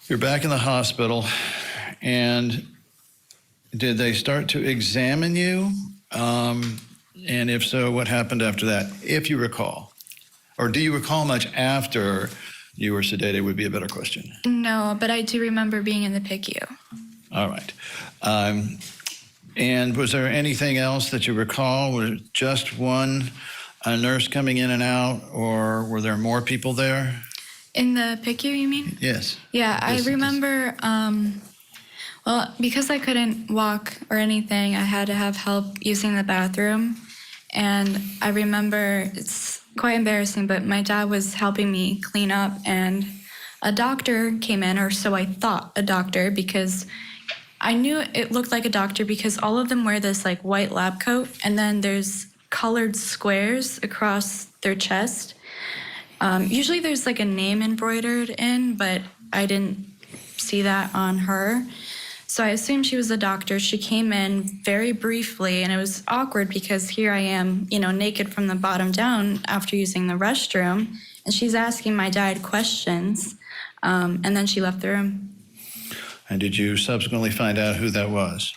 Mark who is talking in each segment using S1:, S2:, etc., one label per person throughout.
S1: You're back in the hospital, and did they start to examine you? And if so, what happened after that, if you recall? Or do you recall much after you were sedated would be a better question.
S2: No, but I do remember being in the PICU.
S1: All right. And was there anything else that you recall? Was it just one nurse coming in and out, or were there more people there?
S2: In the PICU, you mean?
S1: Yes.
S2: Yeah, I remember, well, because I couldn't walk or anything, I had to have help using the bathroom. And I remember, it's quite embarrassing, but my dad was helping me clean up, and a doctor came in, or so I thought, a doctor, because I knew it looked like a doctor because all of them wear this like white lab coat, and then there's colored squares across their chest. Usually there's like a name embroidered in, but I didn't see that on her. So I assumed she was a doctor. She came in very briefly, and it was awkward because here I am, you know, naked from the bottom down after using the restroom, and she's asking my dad questions, and then she left the room.
S1: And did you subsequently find out who that was?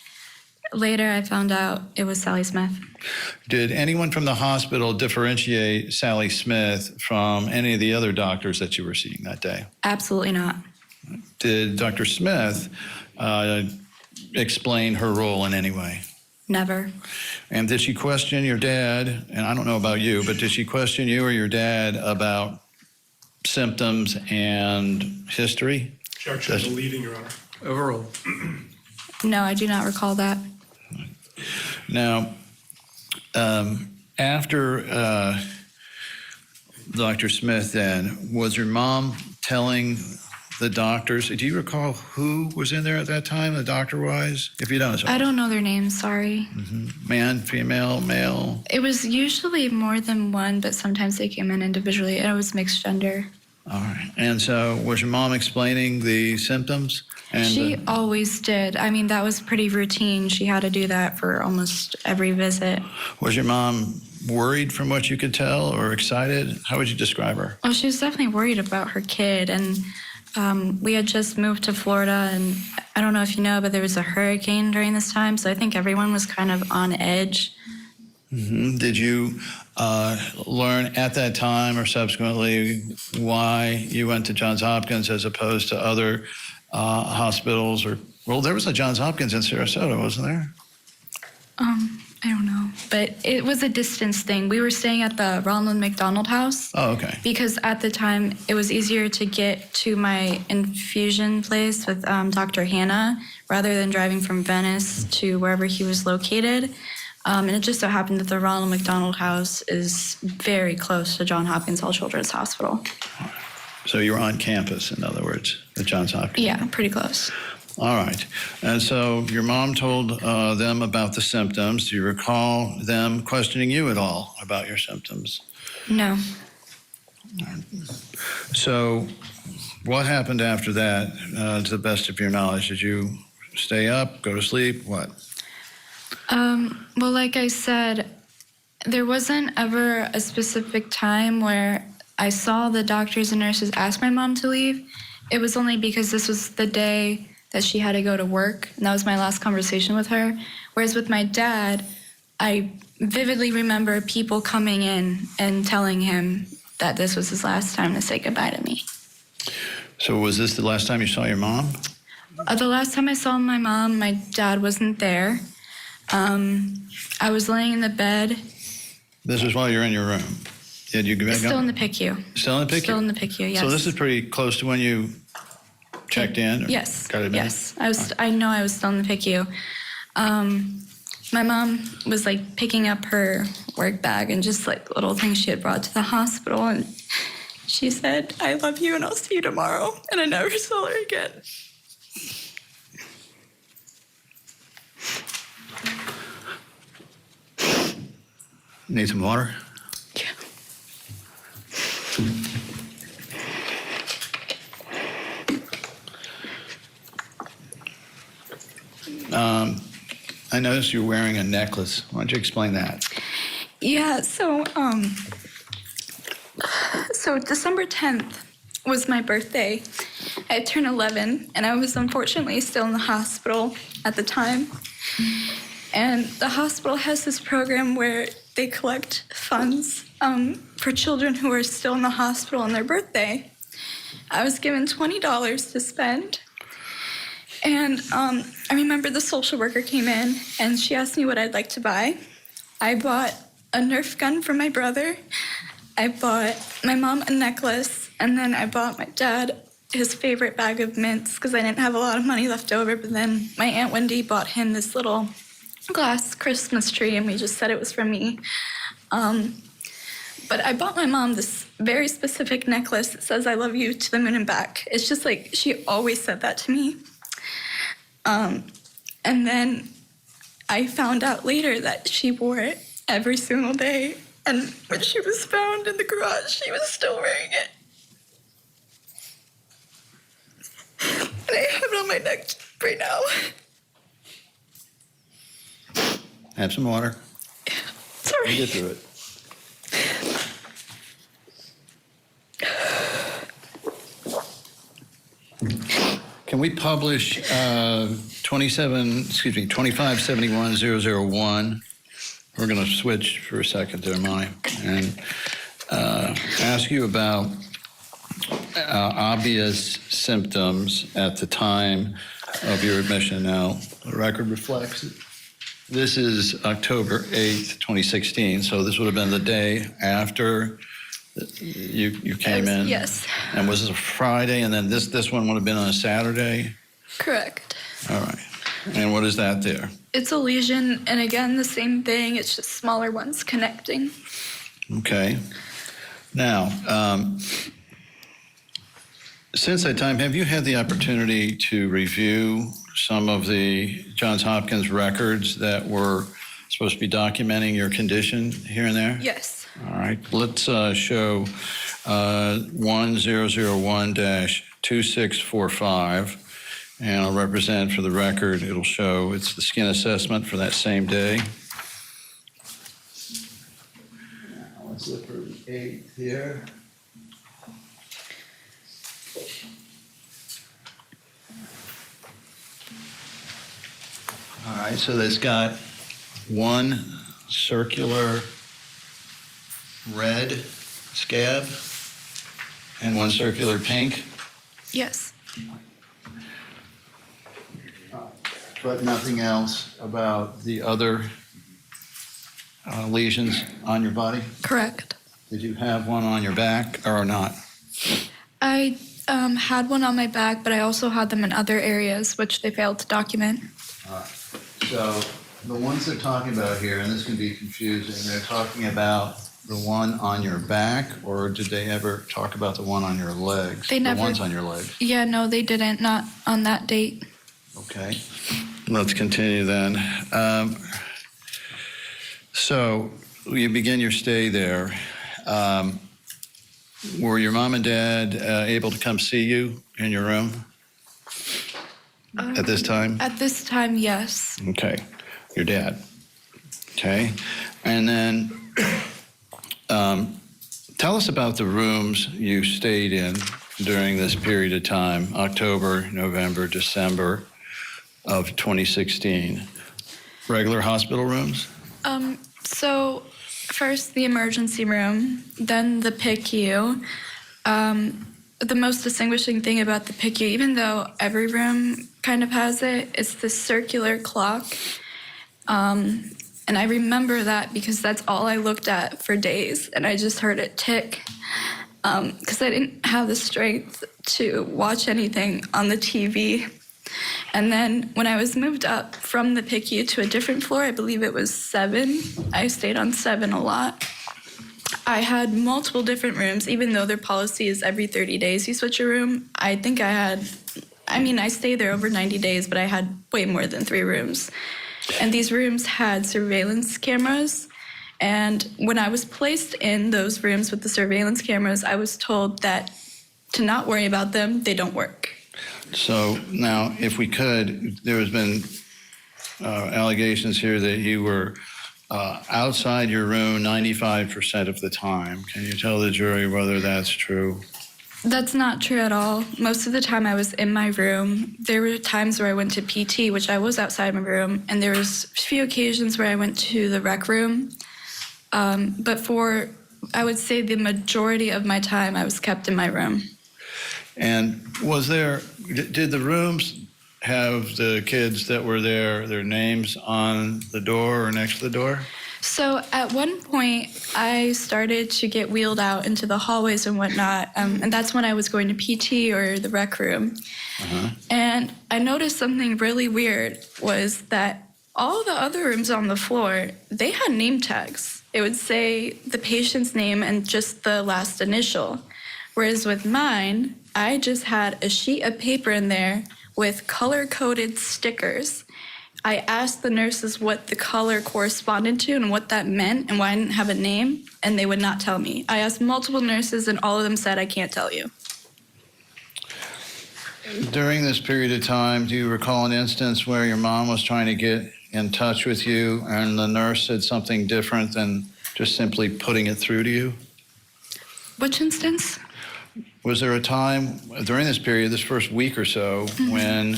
S2: Later, I found out it was Sally Smith.
S1: Did anyone from the hospital differentiate Sally Smith from any of the other doctors that you were seeing that day?
S2: Absolutely not.
S1: Did Dr. Smith explain her role in any way?
S2: Never.
S1: And did she question your dad, and I don't know about you, but did she question you or your dad about symptoms and history?
S3: Objection to leading, Your Honor.
S4: Overruled.
S2: No, I do not recall that.
S1: Now, after Dr. Smith then, was your mom telling the doctors, do you recall who was in there at that time, the doctor-wise? If you don't,
S2: I don't know their names, sorry.
S1: Man, female, male?
S2: It was usually more than one, but sometimes they came in individually, and it was mixed gender.
S1: All right. And so was your mom explaining the symptoms? And
S2: She always did. I mean, that was pretty routine. She had to do that for almost every visit.
S1: was your mom worried from what you could tell, or excited? How would you describe her?
S2: Well, she was definitely worried about her kid, and we had just moved to Florida, and I don't know if you know, but there was a hurricane during this time, so I think everyone was kind of on edge.
S1: Did you learn at that time or subsequently why you went to Johns Hopkins as opposed to other hospitals? Or, well, there was a Johns Hopkins in Sarasota, wasn't there?
S2: I don't know, but it was a distance thing. We were staying at the Ronald McDonald House.
S1: Oh, okay.
S2: Because at the time, it was easier to get to my infusion place with Dr. Hannah rather than driving from Venice to wherever he was located. And it just so happened that the Ronald McDonald House is very close to Johns Hopkins All Children's Hospital.
S1: So you were on campus, in other words, at Johns Hopkins?
S2: Yeah, pretty close.
S1: All right. And so your mom told them about the symptoms. Do you recall them questioning you at all about your symptoms?
S2: No.
S1: So what happened after that, to the best of your knowledge? Did you stay up, go to sleep, what?
S2: Well, like I said, there wasn't ever a specific time where I saw the doctors and nurses ask my mom to leave. It was only because this was the day that she had to go to work, and that was my last conversation with her. Whereas with my dad, I vividly remember people coming in and telling him that this was his last time to say goodbye to me.
S1: So was this the last time you saw your mom?
S2: The last time I saw my mom, my dad wasn't there. I was laying in the bed.
S1: This was while you're in your room. Did you go?
S2: Still in the PICU.
S1: Still in the PICU?
S2: Still in the PICU, yes.
S1: So this is pretty close to when you checked in?
S2: Yes.
S1: Got admitted?
S2: Yes. I know I was still in the PICU. My mom was like picking up her work bag and just like little things she had brought to the hospital, and she said, "I love you and I'll see you tomorrow." And I never saw her again.
S1: Need some water?
S2: Yeah.
S1: I noticed you're wearing a necklace. Why don't you explain that?
S2: Yeah, so December 10th was my birthday, I turned 11, and I was unfortunately still in the hospital at the time. And the hospital has this program where they collect funds for children who are still in the hospital on their birthday. I was given $20 to spend. And I remember the social worker came in, and she asked me what I'd like to buy. I bought a Nerf gun for my brother. I bought my mom a necklace, and then I bought my dad his favorite bag of mints because I didn't have a lot of money left over. But then my Aunt Wendy bought him this little glass Christmas tree, and we just said it was from me. But I bought my mom this very specific necklace that says, "I love you to the moon and back." It's just like she always said that to me. And then I found out later that she wore it every single day. And when she was found in the garage, she was still wearing it. And I have it on my neck right now.
S1: Have some water.
S2: Sorry.
S1: We'll get through it. Can we publish 2571-001? We're going to switch for a second there, Monty, and ask you about obvious symptoms at the time of your admission. Now, the record reflects it. This is October 8th, 2016, so this would have been the day after you came in?
S2: Yes.
S1: And was this a Friday, and then this one would have been on a Saturday?
S2: Correct.
S1: All right. And what is that there?
S2: It's a lesion, and again, the same thing. It's just smaller ones connecting.
S1: Okay. Now, since that time, have you had the opportunity to review some of the Johns Hopkins records that were supposed to be documenting your condition here and there?
S2: Yes.
S1: All right. Let's show 1001-2645. And I'll represent for the record, it'll show it's the skin assessment for that same day. Now, let's look for the 8th here. All right, so that's got one circular red scab and one circular pink.
S2: Yes.
S1: But nothing else about the other lesions on your body?
S2: Correct.
S1: Did you have one on your back or not?
S2: I had one on my back, but I also had them in other areas, which they failed to document.
S1: All right. So the ones they're talking about here, and this can be confusing, they're talking about the one on your back, or did they ever talk about the one on your legs?
S2: They never.
S1: The ones on your legs.
S2: Yeah, no, they didn't. Not on that date.
S1: Okay. Let's continue then. So you begin your stay there. Were your mom and dad able to come see you in your room at this time?
S2: At this time, yes.
S1: Okay. Your dad. Okay. And then tell us about the rooms you stayed in during this period of time, October, November, December of 2016. Regular hospital rooms?
S2: So first the emergency room, then the PICU. The most distinguishing thing about the PICU, even though every room kind of has it, it's the circular clock. And I remember that because that's all I looked at for days, and I just heard it tick because I didn't have the strength to watch anything on the TV. And then when I was moved up from the PICU to a different floor, I believe it was 7. I stayed on 7 a lot. I had multiple different rooms, even though their policy is every 30 days you switch a room. I think I stayed there over 90 days, but I had way more than 3 rooms. And these rooms had surveillance cameras. And when I was placed in those rooms with the surveillance cameras, I was told that to not worry about them, they don't work.
S1: So now, if we could, there has been allegations here that you were outside your room 95% of the time. Can you tell the jury whether that's true?
S2: That's not true at all. Most of the time I was in my room. There were times where I went to PT, which I was outside my room, and there was a few occasions where I went to the rec room. But for, I would say the majority of my time, I was kept in my room.
S1: And did the rooms have the kids that were there, their names on the door or next to the door?
S2: So at one point, I started to get wheeled out into the hallways and whatnot, and that's when I was going to PT or the rec room. And I noticed something really weird was that all the other rooms on the floor, they had name tags. It would say the patient's name and just the last initial. Whereas with mine, I just had a sheet of paper in there with color-coded stickers. I asked the nurses what the color corresponded to and what that meant and why I didn't have a name, and they would not tell me. I asked multiple nurses, and all of them said, I can't tell you.
S1: During this period of time, do you recall an instance where your mom was trying to get in touch with you and the nurse said something different than just simply putting it through to you?
S2: Which instance?
S1: Was there a time during this period, this first week or so, when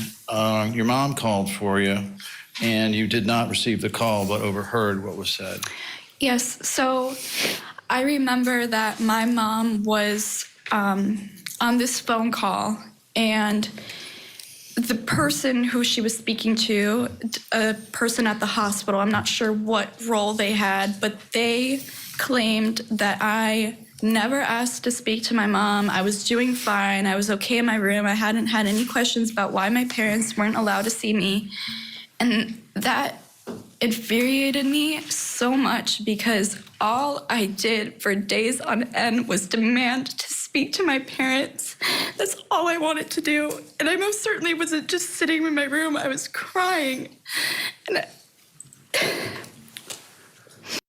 S1: your mom called for you and you did not receive the call but overheard what was said?
S2: Yes. So I remember that my mom was on this phone call, and the person who she was speaking to, a person at the hospital, I'm not sure what role they had, but they claimed that I never asked to speak to my mom. I was doing fine. I was okay in my room. I hadn't had any questions about why my parents weren't allowed to see me. And that infuriated me so much because all I did for days on end was demand to speak to my parents. That's all I wanted to do. And I most certainly wasn't just sitting in my room. I was crying. And